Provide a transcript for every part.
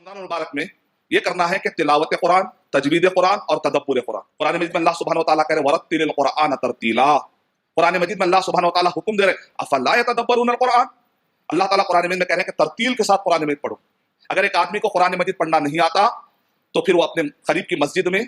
रमजान मुबारक में ये करना है कि तिलावत कुरान, तजवीद कुरान और तदब्बुर कुरान। कुरान मजीद में अल्लाह सुब्हानहू व तआला कह रहे वरत्तिलिल कुरान तरतीला। कुरान मजीद में अल्लाह सुब्हानहू व तआला हुक्म दे रहे अफला यतदब्बरुनल कुरान। अल्लाह ताला कुरान मजीद में कह रहे हैं कि तरतील के साथ कुरान मजीद पढ़ो। अगर एक आदमी को कुरान मजीद पढ़ना नहीं आता तो फिर वो अपने करीब की मस्जिद में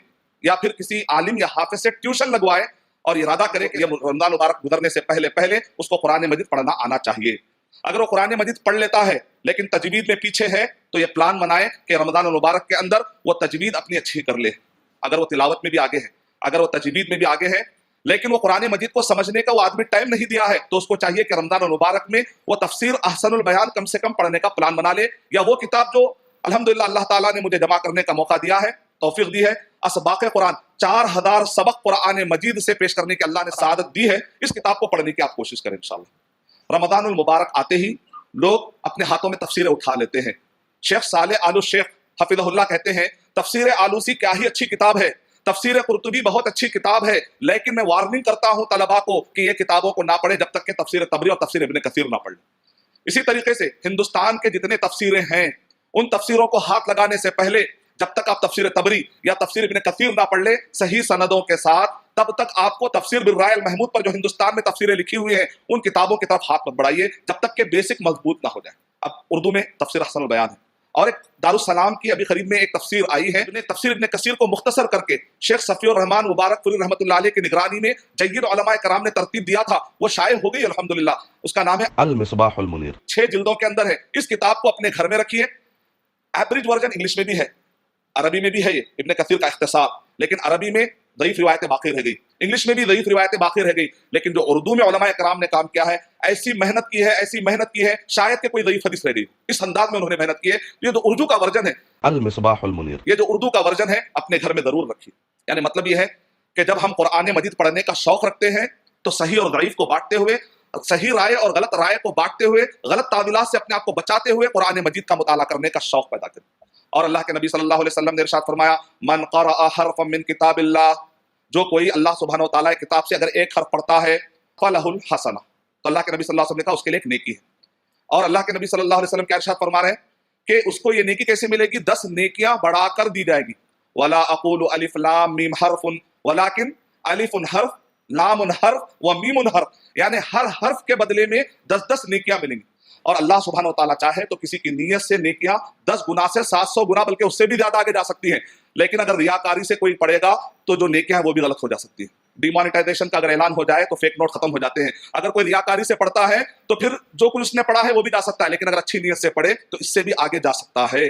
या फिर किसी आलिम या हाफिज से ट्यूशन लगवाए और इरादा करे कि ये रमजान मुबारक गुजरने से पहले पहले उसको कुरान मजीद पढ़ना आना चाहिए। अगर वो कुरान मजीद पढ़ लेता है लेकिन तजवीद में पीछे है तो ये प्लान बनाए कि रमजान मुबारक के अंदर वो तजवीद अपनी अच्छी कर ले। अगर वो तिलावत में भी आगे है, अगर वो तजवीद में भी आगे है, लेकिन वो कुरान मजीद को समझने का वो आदमी टाइम नहीं दिया है, तो उसको चाहिए कि रमजान मुबारक में वो तफसीर अहसनुल बयान कम से कम पढ़ने का प्लान बना ले, या वो किताब जो अल्हम्दुलिल्लाह अल्लाह ताला ने मुझे जमा करने का मौका दिया है, तौफीक दी है, असबाक़ कुरान 4000 सबक कुरान मजीद से पेश करने की अल्लाह ने सआदत दी है, इस किताब को पढ़ने की आप कोशिश करें इंशाअल्लाह। रमजानुल मुबारक आते ही लोग अपने हाथों में तफसीरें उठा लेते हैं। शेख सालेह आलू शेख हफिज़हुल्लाह कहते हैं तफसीर आलूसी क्या ही अच्छी किताब है, तफसीर कुर्तुबी बहुत अच्छी किताब है, लेकिन मैं वार्निंग करता हूं तलबा को कि ये किताबों को ना पढ़े जब तक कि तफसीर तबरी और तफसीर इब्न कसीर ना पढ़ ले। इसी तरीके से हिंदुस्तान के जितने तफसीरें हैं उन तफसीरों को हाथ लगाने से पहले जब तक आप तफसीर तबरी या तफसीर इब्न कसीर ना पढ़ ले सही सनदों के साथ, तब तक आपको तफसीर बिर राय अल महमूद पर जो हिंदुस्तान में तफसीरें लिखी हुई हैं उन किताबों की तरफ हाथ मत बढ़ाइए जब तक के बेसिक मजबूत ना हो जाए। अब उर्दू में तफसीर अहसनुल बयान है और एक दारुस्सलाम की अभी करीब में एक तफसीर आई है, तफसीर इब्न कसीर को मुख्तसर करके शेख सफीउर रहमान मुबारकपुरी रहमतुल्लाह अलैह की निगरानी में जय्यद उलमाए कराम ने तरतीब दिया था, वो शाये हो गई अल्हम्दुलिल्लाह। उसका नाम है अल मिसबाहुल मुनीर, 6 जिल्दों के अंदर है। इस किताब को अपने घर में रखिए। एवरेज वर्जन इंग्लिश में भी है, अरबी में भी है, ये इब्न कसीर का इख्तिसार, लेकिन अरबी में ज़ईफ़ रिवायतें बाकी रह गई, इंग्लिश में भी ज़ईफ़ रिवायतें बाकी रह गई, लेकिन जो उर्दू में उलमाए कराम ने काम किया है ऐसी मेहनत की है, ऐसी मेहनत की है शायद कि कोई ज़ईफ़ हदीस रह गई, इस अंदाज में उन्होंने मेहनत की है। ये जो उर्दू का वर्जन है अल मिसबाहुल मुनीर, ये जो उर्दू का वर्जन है अपने घर में जरूर रखिए। यानी मतलब ये है कि जब हम कुरान मजीद पढ़ने का शौक रखते हैं तो सही और ज़ईफ़ को बांटते हुए, सही राय और गलत राय को बांटते हुए, गलत तावीलात से अपने आप को बचाते हुए कुरान मजीद का मुताला करने का शौक पैदा करें। और अल्लाह के नबी सल्लल्लाहु अलैहि वसल्लम ने इरशाद फरमाया मन क़रअ हरफ़न मिन किताबिल्लाह, जो कोई अल्लाह सुब्हानहू व तआला की किताब से अगर एक हर्फ पढ़ता है फलहुल हसना, तो अल्लाह के नबी सल्लल्लाहु अलैहि वसल्लम ने कहा उसके लिए एक नेकी है। और अल्लाह के नबी सल्लल्लाहु अलैहि वसल्लम क्या इरशाद फरमा रहे हैं कि उसको ये नेकी कैसे मिलेगी, 10 नेकियां बढ़ाकर दी जाएगी। वला अक़ूलु अलिफ लाम मीम हर्फुन वलाकिन अलिफुन हर्फ लामुन हर्फ व मीमुन हर्फ, यानी हर हर्फ के बदले में 10-10 नेकियां मिलेंगी। और अल्लाह सुब्हानहू व तआला चाहे तो किसी की नीयत से नेकियां 10 गुना से 700 गुना बल्कि उससे भी ज्यादा आगे जा सकती हैं, लेकिन अगर रियाकारी से कोई पढ़ेगा तो जो नेकियां हैं वो भी गलत हो जा सकती है। डिमोनेटाइजेशन का अगर ऐलान हो जाए तो फेक नोट खत्म हो जाते हैं। अगर कोई रियाकारी से पढ़ता है तो फिर जो कुछ उसने पढ़ा है वो भी जा सकता है, लेकिन अगर अच्छी नीयत से पढ़े तो इससे भी आगे जा सकता है।